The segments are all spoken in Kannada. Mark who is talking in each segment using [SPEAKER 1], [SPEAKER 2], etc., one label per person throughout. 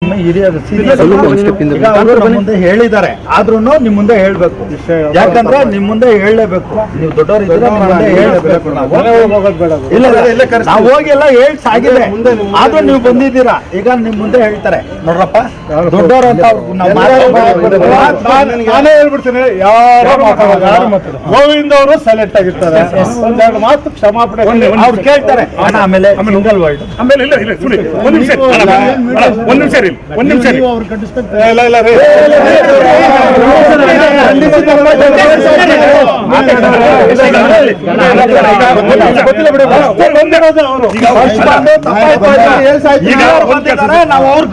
[SPEAKER 1] ಹಿರಿಯರು ಈಗ ಅವರು ನಮ್ಮ ಮುಂದೆ ಹೇಳಿದ್ದಾರೆ, ಆದ್ರೂ ನಿಮ್ ಮುಂದೆ ಹೇಳ್ಬೇಕು. ಯಾಕಂದ್ರೆ ನಿಮ್ ಮುಂದೆ ಹೇಳಲೇಬೇಕು, ನೀವು ದೊಡ್ಡವರು ಇದ್ರೆ ನಿಮ್ ಮುಂದೆ ಹೇಳಬೇಕು. ಇಲ್ಲ ನಾವು ಹೋಗಿ ಎಲ್ಲ ಹೇಳಿ ಸಾಗಿದೆ, ಆದ್ರೂ ನೀವು ಬಂದಿದ್ದೀರಾ. ಈಗ ನಿಮ್ ಮುಂದೆ ಹೇಳ್ತಾರೆ, ನೋಡ್ರಪ್ಪ ದೊಡ್ಡವರು ಅಂತ
[SPEAKER 2] ನಾನೇ ಹೇಳ್ಬಿಡ್ತೀನಿ. ಯಾರು ಗೋವಿಂದ ಅವರು ಸೈಲೆಂಟ್ ಆಗಿರ್ತಾರೆ, ಒಂದೆರಡು ಮಾತು ಕ್ಷಮಾಪಣೆ
[SPEAKER 1] ಅವ್ರು ಕೇಳ್ತಾರೆ. ಆಮೇಲೆ ಸಿಂಗಲ್ ವರ್ಡ್
[SPEAKER 3] ಆಮೇಲೆ ಇಲ್ಲ ಇಲ್ಲ ಸುನಿ ಒಂದ್ ನಿಮಿಷ ಒಂದ್ ನಿಮಿಷ ರೀ ಒಂದ್ ನಿಮಿಷ ರೀ
[SPEAKER 2] ಇಲ್ಲ ಇಲ್ಲ ರೀ
[SPEAKER 1] ನಾವು ಅವ್ರ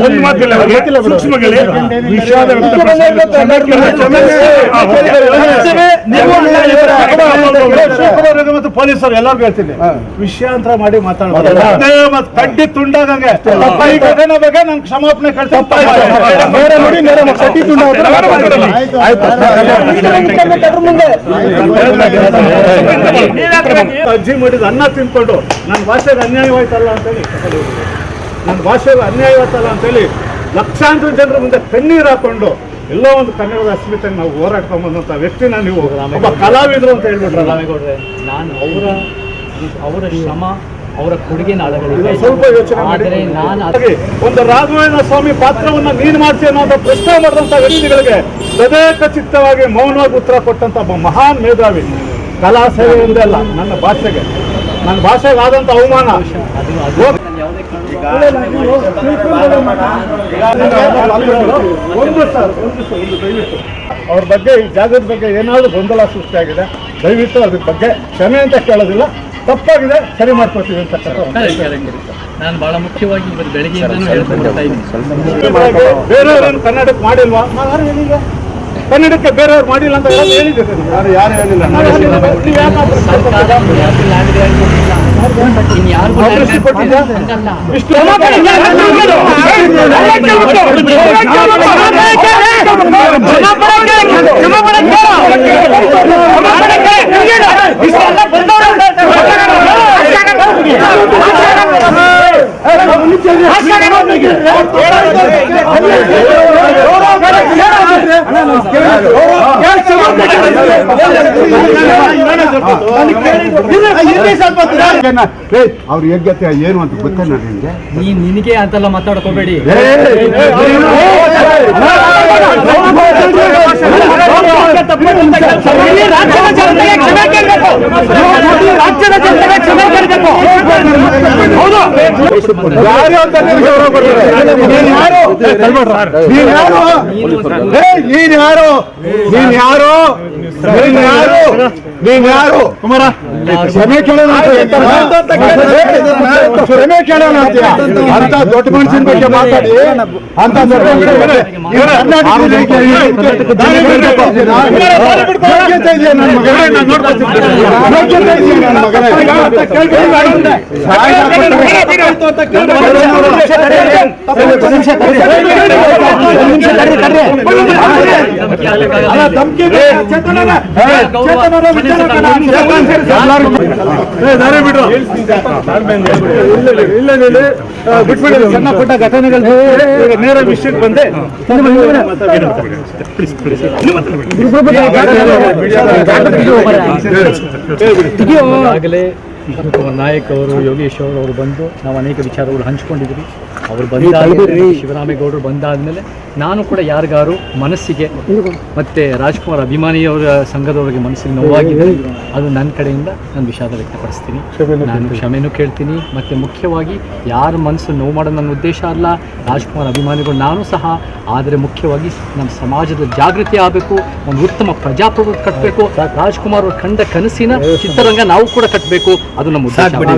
[SPEAKER 3] ಒಂದು ಮಾತಿಲ್ಲ ಸೂಕ್ಷ್ಮಗಳೇ ವಿಷಾದ
[SPEAKER 2] ಮತ್ತು ಪೊಲೀಸರು ಎಲ್ಲರಿಗೂ ಹೇಳ್ತೀನಿ, ವಿಷಯಾಂತರ ಮಾಡಿ ಮಾತಾಡ್ತಾರೆ. ಕಡ್ಡಿ ತುಂಡಾಗಂಗೆ ಈ ಘಟನೆ ಬಗ್ಗೆ ನಾನು ಕ್ಷಮಾಪಣೆ ಕಳ್ತೀನಿ. ಅಜ್ಜಿ ಮಾಡಿದ ಅನ್ನ ತಿನ್ಕೊಂಡು ನನ್ನ ಭಾಷೆಗೆ ಅನ್ಯಾಯವಾಯ್ತಲ್ಲ ಅಂತೇಳಿ ಅಂತೇಳಿ ಲಕ್ಷಾಂತರ ಜನರ ಮುಂದೆ ಕಣ್ಣೀರು ಹಾಕೊಂಡು ಎಲ್ಲೋ ಒಂದು ಕನ್ನಡದ ಅಸ್ಮಿತೆ ನಾವು ಹೋರಾಡ್ಕೊಂಡ್ ಬಂದಂತ ವ್ಯಕ್ತಿನ ನೀವು ಒಬ್ಬ ಕಲಾವಿದರು ಅಂತ ಹೇಳ್ಬಿಟ್ರಲ್ಲ.
[SPEAKER 4] ನಾನು ಅವರ ಶ್ರಮ ಅವರ ಕೊಡುಗೆ
[SPEAKER 2] ಸ್ವಲ್ಪ ಯೋಚನೆ ಮಾಡಿ. ಒಂದು ರಾಘವೇಂದ್ರ ಸ್ವಾಮಿ ಪಾತ್ರವನ್ನ ನೀನು ಮಾಡ್ತೀಯ ಅನ್ನೋ ಪ್ರಶ್ನೆ ಮಾಡಿದಂತ ವ್ಯಕ್ತಿಗಳಿಗೆ ಸದೇಕ ಚಿತ್ತವಾಗಿ ಮೌನವಾಗಿ ಉತ್ತರ ಕೊಟ್ಟಂತ ಒಬ್ಬ ಮಹಾನ್ ಮೇಧಾವಿ. ಕಲಾ ಸೇವೆ ಒಂದೇ ಅಲ್ಲ, ನನ್ನ ಭಾಷೆಗೆ ಆದಂತ ಅವಮಾನ. ಅವ್ರ ಬಗ್ಗೆ ಈ ಜಾಗದ ಬಗ್ಗೆ ಏನಾದ್ರು ಗೊಂದಲ ಸೃಷ್ಟಿಯಾಗಿದೆ, ದಯವಿಟ್ಟು ಅದ್ರ ಬಗ್ಗೆ ಕ್ಷಮೆ ಅಂತ ಕೇಳೋದಿಲ್ಲ, ತಪ್ಪಾಗಿದೆ ಸರಿ ಮಾಡ್ಕೊಳ್ತೀವಿ ಅಂತ.
[SPEAKER 4] ನಾನು ಬಹಳ ಮುಖ್ಯವಾಗಿ ಇವತ್ತು ಬೆಳಗ್ಗೆಯಿಂದನೂ ಹೇಳ್ತಾ ಇದ್ದೀನಿ,
[SPEAKER 2] ಬೇರೆಯವ್ರೇನು ಕನ್ನಡಕ್ಕೆ ಮಾಡಿಲ್ವಾ? ಕನ್ನಡಕ್ಕೆ ಬೇರೆಯವ್ರು ಮಾಡಿಲ್ಲ ಅಂತ ಹೇಳಿದ್ದೇನೆ. ಯಾರು ಹೇಳಿಲ್ಲ.
[SPEAKER 5] ಅವ್ರ ಯೋಗ್ಯತೆ ಏನು ಅಂತ ಗೊತ್ತ ನಿಮ್ಗೆ?
[SPEAKER 4] ನಿನಗೆ ಅಂತೆಲ್ಲ ಮಾತಾಡ್ಕೋಬೇಡಿ.
[SPEAKER 2] ನೀನ್ ಯಾರು ಕುಮಾರ? ಕ್ಷಮೆ ಕೇಳೋಣ ಅಂತ ದೊಡ್ಡ ಮನುಷ್ಯನ ಬಗ್ಗೆ ಮಾತಾಡಿ ಅಂತ ದೊಡ್ಡ ಬಿಟ್ಬಿಡಿ. ಸಣ್ಣ ಪುಟ್ಟ ಘಟನೆಗಳು ನೇರ ವಿಷಯಕ್ಕೆ ಬಂದೆ.
[SPEAKER 4] ಈಗಾಗಲೇ ನಾಯಕ್ ಅವರು, ಯೋಗೇಶ್ ಅವರು ಬಂದು ನಾವು ಅನೇಕ ವಿಚಾರಗಳು ಹಂಚ್ಕೊಂಡಿದ್ವಿ. ಅವರು ಬಂದಾದ್ಮೇಲೆ, ಶಿವರಾಮೇಗೌಡರು ಬಂದಾದ್ಮೇಲೆ ನಾನು ಕೂಡ ಯಾರಿಗಾರು ಮನಸ್ಸಿಗೆ ಮತ್ತು ರಾಜ್ಕುಮಾರ್ ಅಭಿಮಾನಿಯವರ ಸಂಘದವರಿಗೆ ಮನಸ್ಸಿಗೆ ನೋವಾಗಿದೆ, ಅದು ನನ್ನ ಕಡೆಯಿಂದ ನಾನು ವಿಷಾದ ವ್ಯಕ್ತಪಡಿಸ್ತೀನಿ. ನಾನು ಕ್ಷಮೆನೂ ಕೇಳ್ತೀನಿ. ಮತ್ತು ಮುಖ್ಯವಾಗಿ ಯಾರ ಮನಸ್ಸು ನೋವು ಮಾಡೋದು ನನ್ನ ಉದ್ದೇಶ ಅಲ್ಲ, ರಾಜ್ಕುಮಾರ್ ಅಭಿಮಾನಿಗಳು ನಾನು ಸಹ. ಆದರೆ ಮುಖ್ಯವಾಗಿ ನಮ್ಮ ಸಮಾಜದ ಜಾಗೃತಿ ಆಗಬೇಕು, ಒಂದು ಉತ್ತಮ ಪ್ರಜಾಪ್ರಭುತ್ವ ಕಟ್ಟಬೇಕು, ರಾಜ್ಕುಮಾರ್ ಅವರು ಕಂಡ ಕನಸಿನ ಚಿತ್ರರಂಗ ನಾವು ಕೂಡ ಕಟ್ಟಬೇಕು, ಅದು ನಮ್ಮ ಉದ್ದೇಶ.